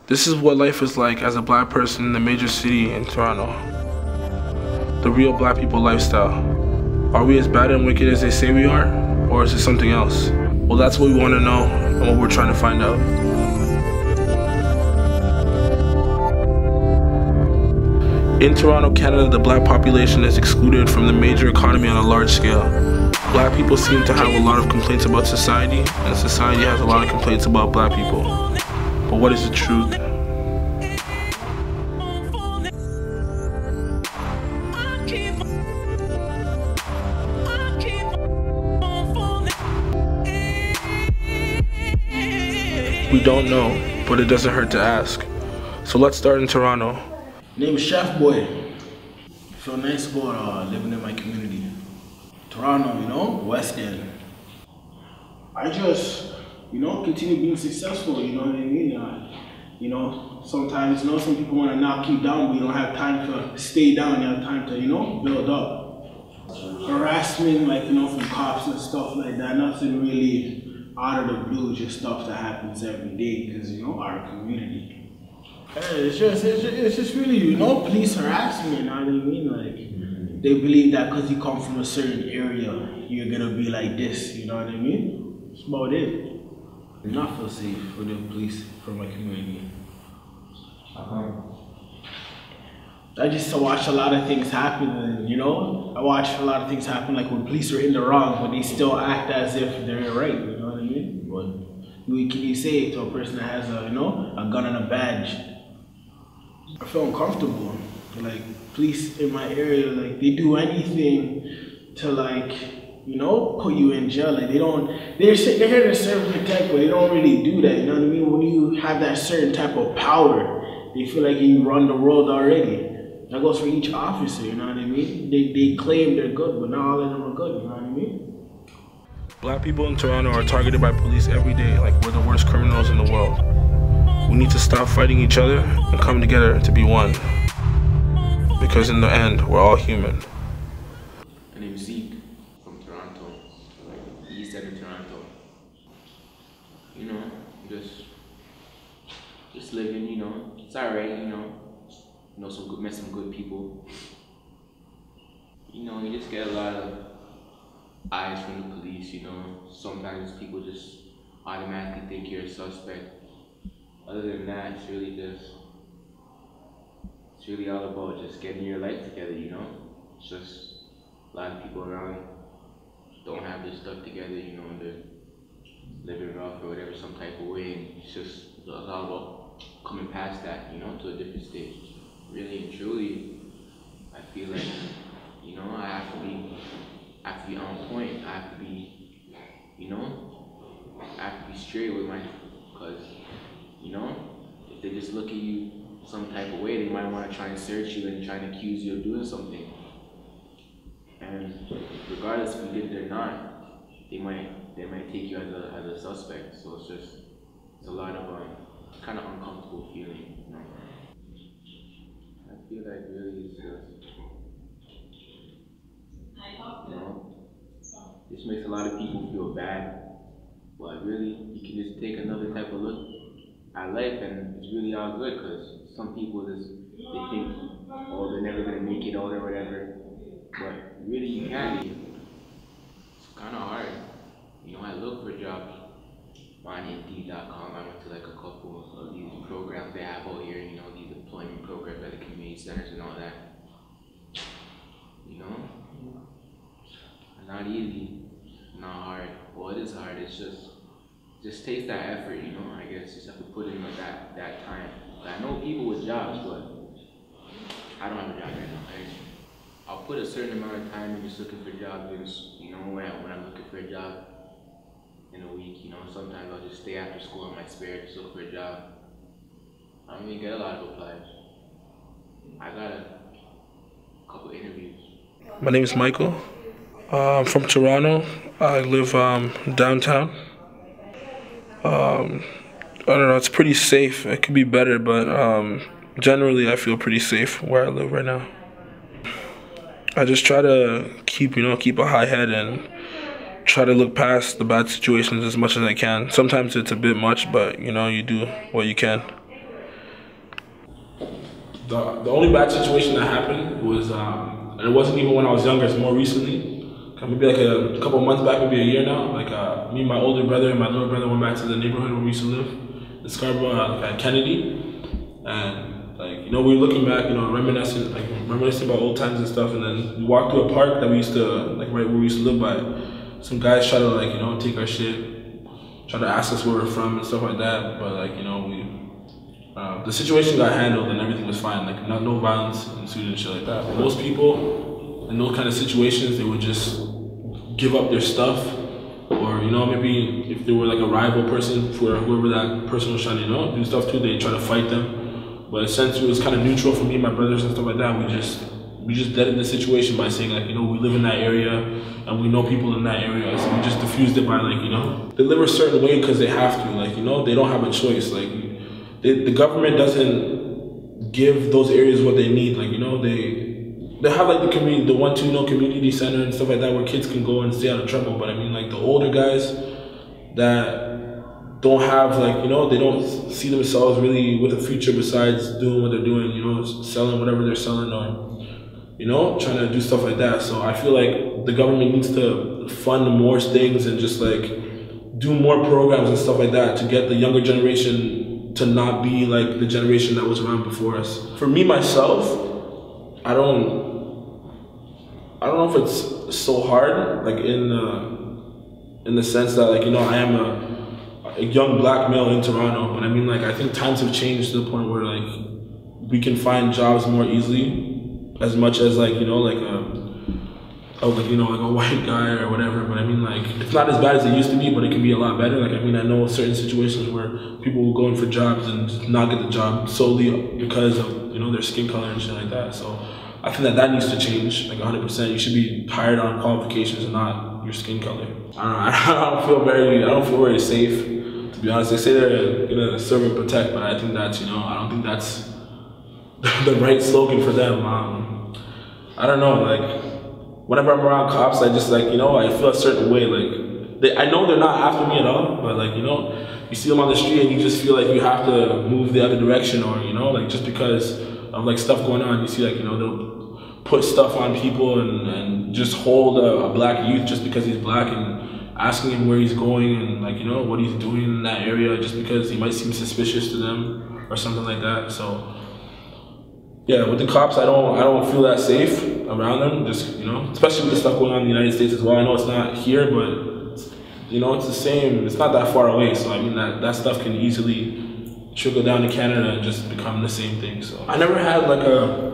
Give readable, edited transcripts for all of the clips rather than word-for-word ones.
This is what life is like as a black person in the major city in Toronto. The real black people lifestyle. Are we as bad and wicked as they say we are? Or is it something else? Well, that's what we want to know and what we're trying to find out. In Toronto, Canada, the black population is excluded from the major economy on a large scale. Black people seem to have a lot of complaints about society, and society has a lot of complaints about black people. But what is the truth? We don't know, but it doesn't hurt to ask. So let's start in Toronto. Name is Chef Boy. Feel nice about living in my community. Toronto, you know, West End. I just, continue being successful, you know what I mean? Sometimes, some people want to knock you down, but you don't have time to stay down, you have time to, build up. Harassment, from cops and stuff like that, nothing really out of the blue, just stuff that happens every day, because, our community. It's just really, police harassment, you know what I mean? They believe that because you come from a certain area, you're gonna be like this, you know what I mean? That's about it. I do not feel safe with the police from my community. I just watch a lot of things happen, and I watch a lot of things happen, like when police are in the wrong, but they still act as if they're right, you know what I mean? But what can you say to a person that has a gun and a badge? I feel uncomfortable. Police in my area, they do anything to put you in jail. They're here to serve and protect, but they don't really do that, you know what I mean? When you have that certain type of power, they feel like you run the world already. That goes for each officer, you know what I mean? They claim they're good, but not all of them are good, you know what I mean? Black people in Toronto are targeted by police every day like we're the worst criminals in the world. We need to stop fighting each other and come together to be one. Because in the end, we're all human. My name is Zeke from Toronto, east end of Toronto. Just living, it's alright, met some good people. You just get a lot of eyes from the police, Sometimes people just automatically think you're a suspect. Other than that, it's really all about just getting your life together, It's just a lot of people around don't have their stuff together, they're living rough or whatever, some type of way, and it's all about coming past that, to a different stage. Really and truly, I feel like, I have to be on point. I have to be, straight with my, because, if they just look at you some type of way, they might want to try and search you and try and accuse you of doing something. And regardless if you did it or not, they might take you as a suspect. So it's a lot of kind of uncomfortable feeling, I feel like really it's just, this makes a lot of people feel bad, but really you can just take another type of look at life and it's really all good, because some people they think, oh, they're never gonna make it out or whatever, but really you can. It's kind of hard. I look for jobs on Indeed.com. I went to a couple of these programs they have out here, these employment programs at the community centers and all that. Not easy, not hard. Well, it is hard. It's just takes that effort, I guess. Just have to put in that time. I know people with jobs, but I don't have a job right now. I'll put a certain amount of time in just looking for jobs. When I'm looking for a job in a week, sometimes I'll just stay after school in my spare, just look for a job. I don't really get a lot of applies. I got a couple interviews. My name is Michael. I'm from Toronto. I live downtown. I don't know, it's pretty safe. It could be better, but generally I feel pretty safe where I live right now. I just try to keep a high head and try to look past the bad situations as much as I can. Sometimes it's a bit much, but you do what you can. The only bad situation that happened was, and it wasn't even when I was younger, it's more recently. Maybe like a couple months back, maybe a year now. Like me and my older brother and my little brother went back to the neighborhood where we used to live in Scarborough at Kennedy. And like, you know, we were looking back, you know, reminiscing about old times and stuff. And then we walked through a park that we used to, like right where we used to live by. Some guys try to like, you know, take our shit, try to ask us where we're from and stuff like that. But like, you know, the situation got handled and everything was fine. Like no violence ensued and shit like that. But most people in those kind of situations, they would just give up their stuff, or you know, maybe if they were like a rival person for whoever that person was trying to, you know, do stuff to, they try to fight them. But since it was kind of neutral for me and my brothers and stuff like that, we just deaded the situation by saying like, you know, we live in that area and we know people in that area, so we just diffused it by like, you know, they live a certain way because they have to, like, you know, they don't have a choice. Like the government doesn't give those areas what they need, like, you know, they have like the community, the 1-2 community center and stuff like that where kids can go and stay out of trouble. But I mean, like the older guys that don't have like, you know, they don't see themselves really with a future besides doing what they're doing, you know, selling whatever they're selling or, you know, trying to do stuff like that. So I feel like the government needs to fund more things and just like do more programs and stuff like that to get the younger generation to not be like the generation that was around before us. For me, myself, I don't know if it's so hard, like in the sense that like, you know, I am a young black male in Toronto, but I mean like I think times have changed to the point where like we can find jobs more easily, as much as like, you know, like like, you know, like a white guy or whatever. But I mean like it's not as bad as it used to be, but it can be a lot better. Like I mean, I know certain situations where people will go in for jobs and just not get the job solely because of, you know, their skin color and shit like that. So I think that needs to change, like 100%. You should be hired on qualifications and not your skin color. I don't feel very safe, to be honest. They say they're gonna serve and protect, but I think that's, you know, I don't think that's the right slogan for them. I don't know, like whenever I'm around cops, I just like, you know, I feel a certain way. Like I know they're not after me at all, but like, you know, you see them on the street and you just feel like you have to move the other direction, or, you know, like just because of like stuff going on, you see like, you know, they'll put stuff on people and just hold a black youth just because he's black and asking him where he's going and like, you know, what he's doing in that area just because he might seem suspicious to them or something like that. So yeah, with the cops, I don't feel that safe around them, just, you know, especially with the stuff going on in the United States as well. I know it's not here, but you know, it's the same, it's not that far away. So I mean that stuff can easily trickle down to Canada and just become the same thing. So I never had like a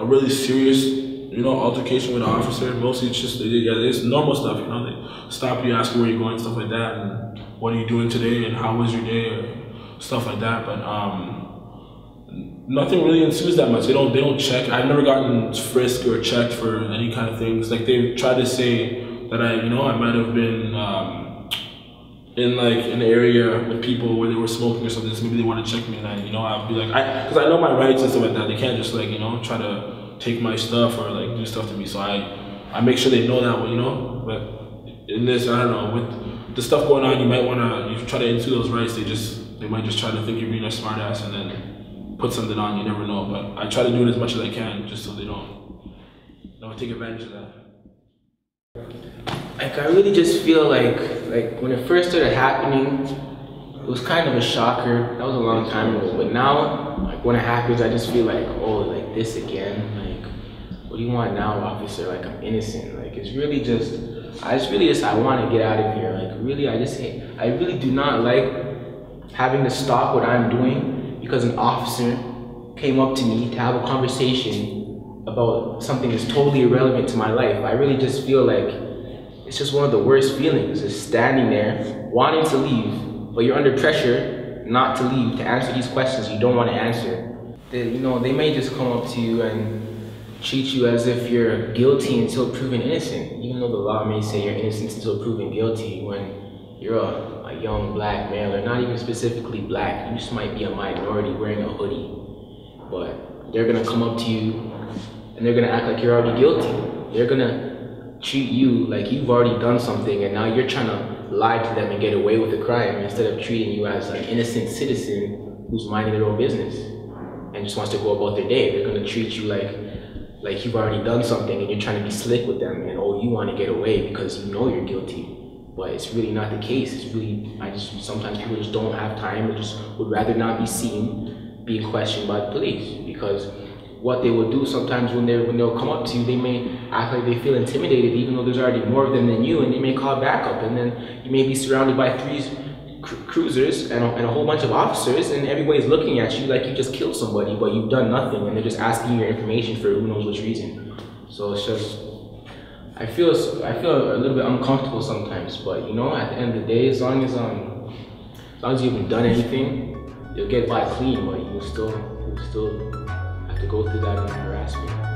really serious, you know, altercation with an officer. Mostly it's just, yeah, it's normal stuff, you know, they stop you, ask you where you're going, stuff like that, and what are you doing today, and how was your day, or stuff like that. But nothing really ensues that much. They don't check. I've never gotten frisked or checked for any kind of things. Like they tried to say that I might have been in like an area with people where they were smoking or something, so maybe they want to check me, and I'll be like, because I know my rights and stuff like that. They can't just like, try to take my stuff or like do stuff to me. So I make sure they know that, but in this, I don't know, with the stuff going on, you try to ensue those rights, they might just try to think you're being a smart ass and then put something on, you never know. But I try to do it as much as I can just so they don't take advantage of that. Like, I really just feel like when it first started happening, it was kind of a shocker. That was a long time ago. But now, like, when it happens, I just feel like, oh, like this again. Like, what do you want now, officer? Like, I'm innocent. Like, it's really just, I want to get out of here. Like, really, I really do not like having to stop what I'm doing because an officer came up to me to have a conversation about something that's totally irrelevant to my life. I really just feel like it's just one of the worst feelings, just standing there, wanting to leave, but you're under pressure not to leave, to answer these questions you don't want to answer. They may just come up to you and treat you as if you're guilty until proven innocent, even though the law may say you're innocent until proven guilty. When you're a young black male, or not even specifically black, you just might be a minority wearing a hoodie, but they're gonna come up to you and they're gonna act like you're already guilty. They're gonna treat you like you've already done something, and now you're trying to lie to them and get away with the crime instead of treating you as an innocent citizen who's minding their own business. and just wants to go about their day. They're gonna treat you like you've already done something and you're trying to be slick with them, and you want to get away because you know you're guilty. But it's really not the case. It's really, sometimes people just don't have time, or just would rather not be seen being questioned by the police, because what they will do sometimes when they'll come up to you, they may act like they feel intimidated even though there's already more of them than you, and they may call backup, and then you may be surrounded by 3 cruisers and a whole bunch of officers, and everybody's looking at you like you just killed somebody, but you've done nothing, and they're just asking your information for who knows which reason. So it's just, I feel a little bit uncomfortable sometimes, but you know, at the end of the day, as long as you haven't done anything, you'll get by clean, but you'll still have to go through that harassment.